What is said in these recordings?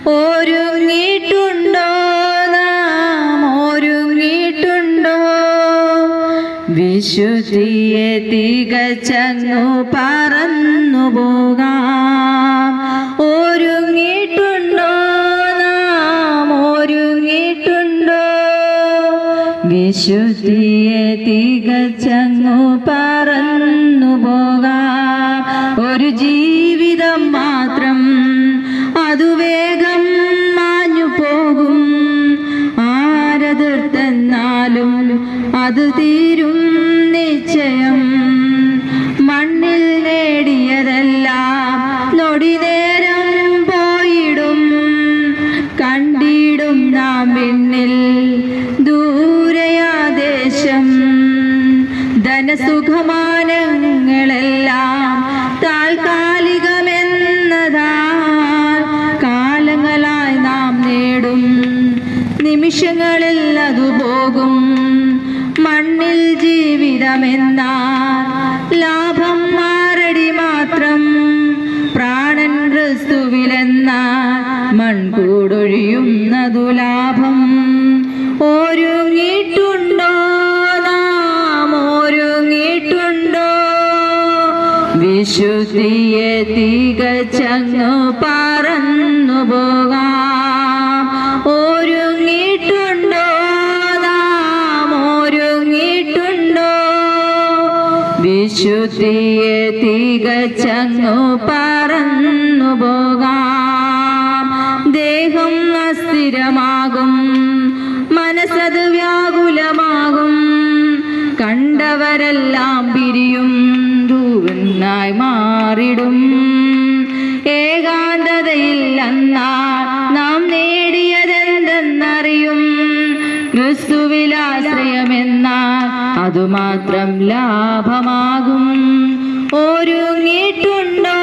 ഒരുങ്ങിയിട്ടുണ്ടോ നാം ഒരുങ്ങിയിട്ടുണ്ടോ വിശുദ്ധിയെ തികച്ചങ്ങു പറന്നു പോകാം. ഒരുങ്ങിയിട്ടുണ്ടോ നാം ഒരുങ്ങിയിട്ടുണ്ടോ വിശുദ്ധിയെ തികച്ചങ്ങു പറന്നു പോകാം. ഒരു ജീവിതം മാത്രം അതു വേഗം മാഞ്ഞു പോകും. ആരെതിർത്തെന്നാലും അത് തീരും നിശ്ചയം. മണ്ണിൽ നേടിയതെല്ലാം നൊടി നേരം പോയിടും. കണ്ടിടും നാം പിന്നിൽ ദൂരയാദേശം. ധനസുഖമാനങ്ങളെല്ലാം താൽക്കാലികമെന്നതാ കാലങ്ങളായി നാം നേടും. നിമിഷങ്ങളിൽ അതു പോകും. മണ്ണിൽ ജീവിതമെന്നാൽ ലാഭം മാറടി മാത്രം. പ്രാണൻ ക്രിസ്തുവിലെന്നാൽ മൺകൂടൊഴിയുന്നതു ലാഭം. ഒരുങ്ങിയിട്ടുണ്ടോ നാം ഒരുങ്ങിയിട്ടുണ്ടോ വിശുദ്ധിയെ തികച്ചങ്ങു പറന്നു പോകാം. ഒരുങ്ങിയിട്ടുണ്ടോ നാം ഒരുങ്ങിയിട്ടുണ്ടോ വിശുദ്ധിയെ തികച്ചങ്ങു പറന്നു പോകാം. ദേഹം അസ്ഥിരമാകും, മനസ്സത് വ്യാകുലമാകും. കണ്ടവരെല്ലാം പിരിയും, ൂവനായി മാറിടും. ഏകാന്തതയിൽ അന്നാൽ നാം നേടിയതെന്തെന്നറിയും. ക്രിസ്തുവിലാശ്രയമെന്നാൽ അതുമാത്രം ലാഭമാകും. ഒരുങ്ങിയിട്ടുണ്ടോ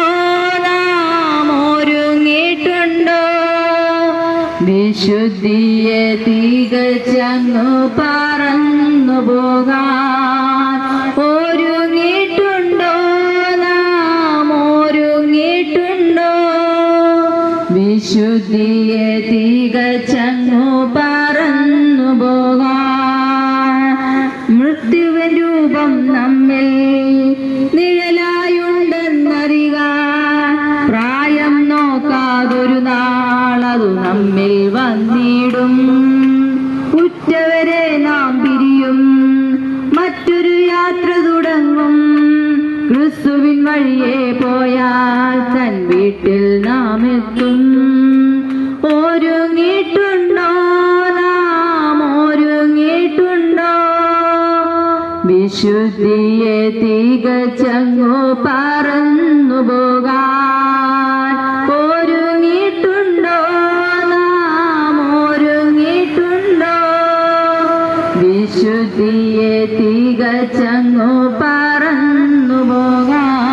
നാം ഒരുങ്ങിയിട്ടുണ്ടോ വിശുദ്ധിയെ തികച്ചങ്ങു പറന്നു പോകാൻ. ഒരുങ്ങിയിട്ടുണ്ടോ നാം ഒരുങ്ങിയിട്ടുണ്ടോ വിശുദ്ധിയെ തികച്ചങ്ങു പറന്നു പോകാൻ. മൃത്യുവിൻ രൂപം നമ്മിൽ നിഴലായുണ്ടെന്നറിയുക. പ്രായം നോക്കാതൊരു നാളതു നമ്മിൽ വന്നിടും. ഉറ്റവരെ നാം പിരിയും, മറ്റൊരു യാത്ര തുടങ്ങും. ക്രിസ്തുവിൻ വഴിയെ പോയാൽ തൻ വീട്ടിൽ നാം എത്തും. ഒരുങ്ങിയിട്ടുണ്ടോ നാം ഒരുങ്ങിയിട്ടുണ്ടോ വിശുദ്ധിയെ തികച്ചങ്ങു പറന്നു പോകാൻ. ഒരുങ്ങിയിട്ടുണ്ടോ നാം ഒരുങ്ങിയിട്ടുണ്ടോ വിശുദ്ധിയെ തികച്ചങ്ങു പറന്നു പോകാൻ.